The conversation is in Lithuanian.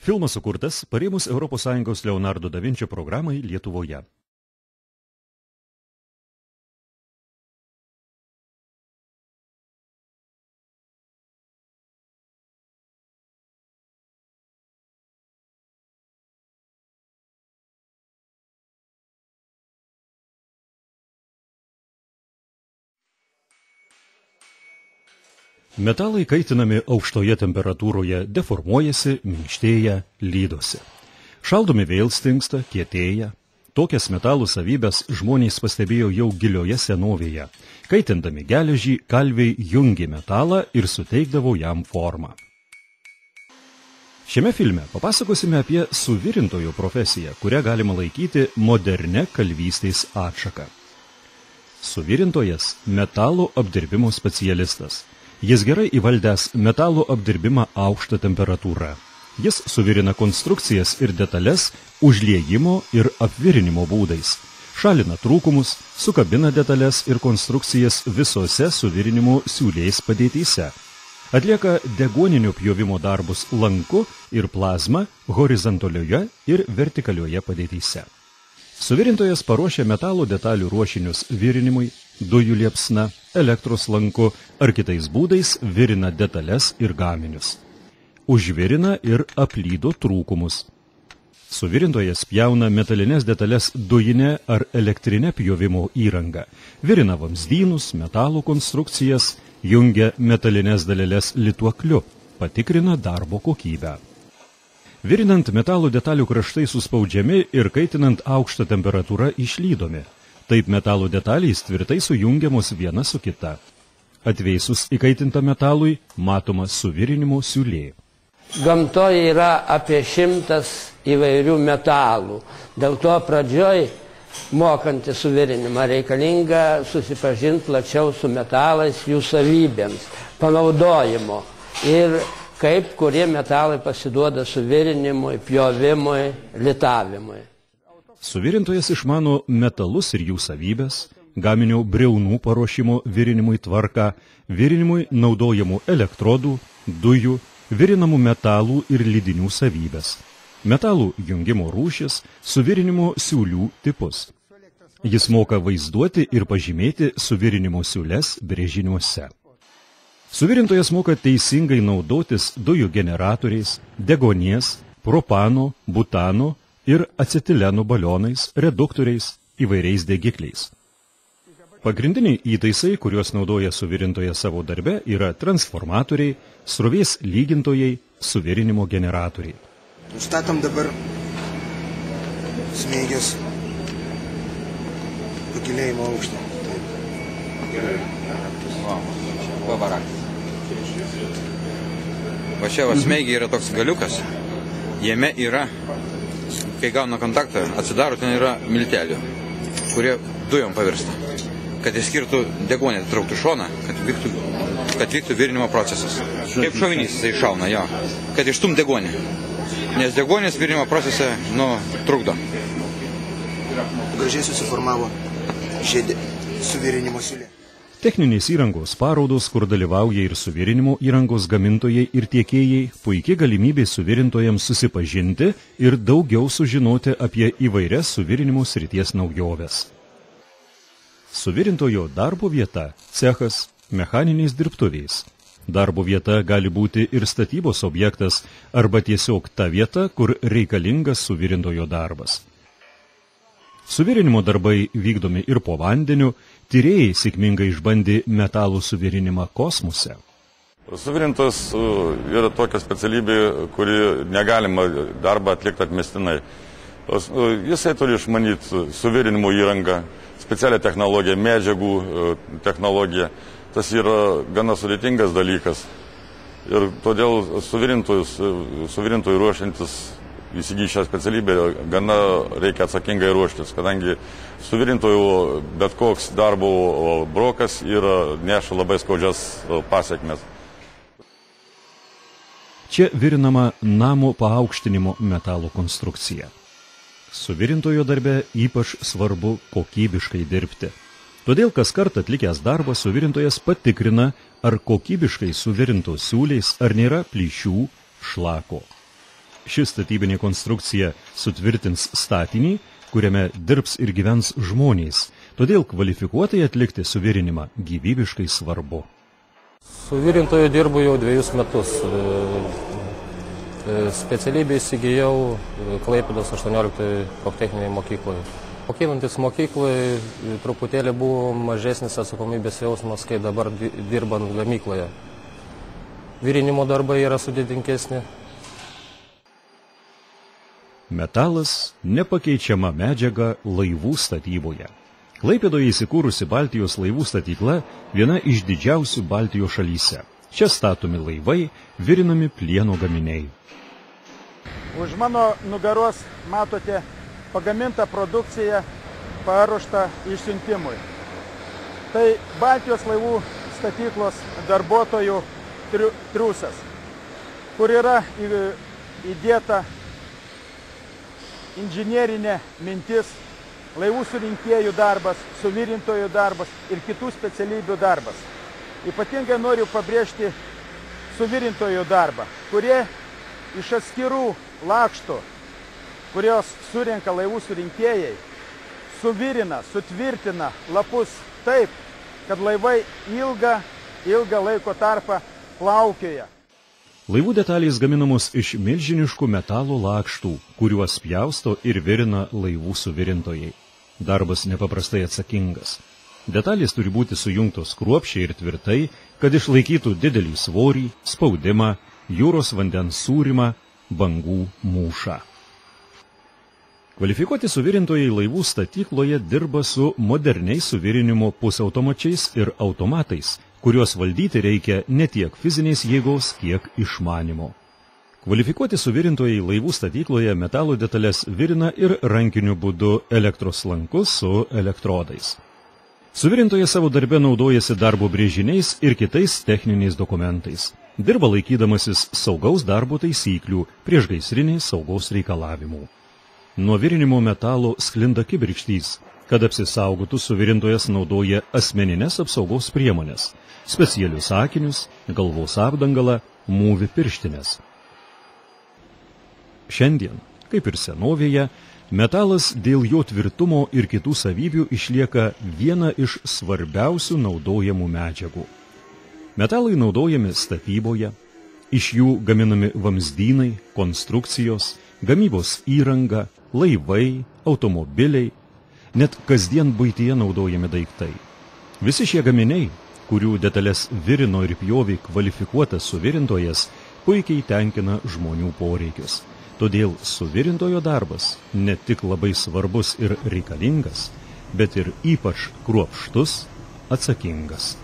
Filmas sukurtas parėmus ES Leonardo da Vinci programai Lietuvoje. Metalai kaitinami aukštoje temperatūroje deformuojasi, minkštėja, lydosi. Šaldomi vėl stingsta, kietėja. Tokias metalų savybės žmonės pastebėjo jau gilioje senovėje. Kaitindami geležį, kalviai jungė metalą ir suteikdavo jam formą. Šiame filme papasakosime apie suvirintojo profesiją, kurią galima laikyti moderne kalvystės atšaka. Suvirintojas – metalo apdirbimo specialistas. Jis gerai įvaldęs metalo apdirbimą aukštą temperatūrą. Jis suvirina konstrukcijas ir detalės užliejimo ir apvirinimo būdais. Šalina trūkumus, sukabina detalės ir konstrukcijas visose suvirinimo siūlės padėtyse. Atlieka deguoninio pjovimo darbus lanku ir plazma horizontalioje ir vertikalioje padėtyse. Suvirintojas paruošia metalo detalių ruošinius virinimui, dujų liepsna, elektros lanku ar kitais būdais virina detalės ir gaminius. Užvirina ir aplydo trūkumus. Suvirintojas pjauna metalines detalės dujinę ar elektrinę pjovimo įrangą, virina vamzdynus, metalo konstrukcijas, jungia metalines daleles lituokliu, patikrina darbo kokybę. Virinant metalo detalių kraštai suspaudžiami ir kaitinant aukštą temperatūrą išlydomi. Taip metalo detalės tvirtai sujungiamos viena su kita. Atveisus įkaitintą metalui matoma suvirinimo siūlė. Gamtoje yra apie 100 įvairių metalų. Dėl to pradžioj, mokantį suvirinimą, reikalinga susipažinti plačiau su metalais, jų savybėms, panaudojimo ir kaip kurie metalai pasiduoda suvirinimui, pjovimui, litavimui. Suvirintojas išmano metalus ir jų savybės, gaminio briaunų paruošimo virinimui tvarką, virinimui naudojamų elektrodų, dujų, virinamų metalų ir lydinių savybės, metalų jungimo rūšis, suvirinimo siūlių tipus. Jis moka vaizduoti ir pažymėti suvirinimo siūles brėžiniuose. Suvirintojas moka teisingai naudotis dujų generatoriais, deguonies, propano, butano ir acetileno balionais, reduktoriais, įvairiais degikliais. Pagrindiniai įtaisai, kuriuos naudoja suvirintojas savo darbe, yra transformatoriai, srovės lygintojai, suvirinimo generatoriai. Nustatom dabar smėgės pakilėjimo aukštą. Va čia smėgiai yra toks galiukas, jame yra, kai gauna kontaktą, atsidaro, ten yra miltelių, kurie dujom pavirsta, kad įskirtų deguonį, trauktų šoną, kad vyktų virinimo procesas. Kaip šovinys jisai šauna, jo, kad išstum deguonį, nes deguonis virinimo procese, trukdo. Gražiai susiformavo žiedė suvirinimo siūlė. Techninės įrangos parodos, kur dalyvauja ir suvirinimo įrangos gamintojai ir tiekėjai, puikiai galimybė suvirintojams susipažinti ir daugiau sužinoti apie įvairias suvirinimo srities naujoves. Suvirintojo darbo vieta – cechas, mechaninės dirbtuvės. Darbo vieta gali būti ir statybos objektas arba tiesiog ta vieta, kur reikalingas suvirintojo darbas. Suvirinimo darbai vykdomi ir po vandeniu, tyrėjai sėkmingai išbandė metalų suvirinimą kosmose. Suvirintojas yra tokia specialybė, kuri negalima darbą atlikti atmestinai. Jisai turi išmanyti suvirinimo įrangą, specialią technologiją, medžiagų technologiją. Tas yra gana sudėtingas dalykas. Ir todėl suvirintojui ruošiantis įsigyti šią specialybę, gana reikia atsakingai ruoštis, kadangi suvirintojų bet koks darbo brokas neša labai skaudžias pasekmes. Čia virinama namo paaukštinimo metalo konstrukcija. Suvirintojo darbe ypač svarbu kokybiškai dirbti. Todėl kas kart atlikęs darbą suvirintojas patikrina, ar kokybiškai suvirintos siūlės, ar nėra plyšių, šlako. ši statybinė konstrukcija sutvirtins statinį, kuriame dirbs ir gyvens žmonės, todėl kvalifikuotai atlikti suvirinimą gyvybiškai svarbu. Suvirintoju dirbu jau 2 metus. Specialybę įsigijau Klaipėdos 18 proftechninėje mokykloje. Mokinantis mokykloje truputėlį buvo mažesnis atsakomybės jausmas, kai dabar dirbant gamykloje. Virinimo darbai yra sudėtingesni. Metalas nepakeičiama medžiaga laivų statyboje. Klaipėdoje įsikūrusi Baltijos laivų statykla viena iš didžiausių Baltijos šalyse. Čia statomi laivai, virinami plieno gaminiai. Už mano nugaros matote pagamintą produkciją paruoštą išsiuntimui. Tai Baltijos laivų statyklos darbuotojų triūsas, kur yra įdėta inžinierinė mintis, laivų surinkėjų darbas, suvirintojų darbas ir kitų specialybių darbas. Ypatingai noriu pabrėžti suvirintojų darbą, kurie iš atskirų lakštų, kurios surenka laivų surinkėjai, suvirina, sutvirtina lapus taip, kad laivai ilgą laiko tarpą plaukioja. Laivų detalės gaminamos iš milžiniškų metalo lakštų, kuriuos pjausto ir virina laivų suvirintojai. Darbas nepaprastai atsakingas. Detalės turi būti sujungtos kruopščiai ir tvirtai, kad išlaikytų didelį svorį, spaudimą, jūros vandens sūrimą, bangų mūšą. Kvalifikuoti suvirintojai laivų statykloje dirba su moderniais suvirinimo pusautomačiais ir automatais, kuriuos valdyti reikia ne tiek fizinės jėgos, kiek išmanimo. Kvalifikuoti suvirintojai laivų statykloje metalo detalės virina ir rankiniu būdu elektros lankus su elektrodais. Suvirintojas savo darbe naudojasi darbo brėžiniais ir kitais techniniais dokumentais. Dirba laikydamasis saugaus darbo taisyklių, priešgaisrinės saugos reikalavimų. Nuo virinimo metalo sklinda kibirkštys. Kad apsisaugotų, suvirintojas naudoja asmeninės apsaugos priemonės, specialius akinius, galvos apdangalą, mūvi pirštinės. Šiandien, kaip ir senovėje, metalas dėl jo tvirtumo ir kitų savybių išlieka viena iš svarbiausių naudojamų medžiagų. Metalai naudojami statyboje, iš jų gaminami vamzdynai, konstrukcijos, gamybos įranga, laivai, automobiliai, net kasdien buityje naudojami daiktai. Visi šie gaminiai, kurių detalės virino ir pjovė kvalifikuotas suvirintojas, puikiai tenkina žmonių poreikius. Todėl suvirintojo darbas ne tik labai svarbus ir reikalingas, bet ir ypač kruopštus, atsakingas.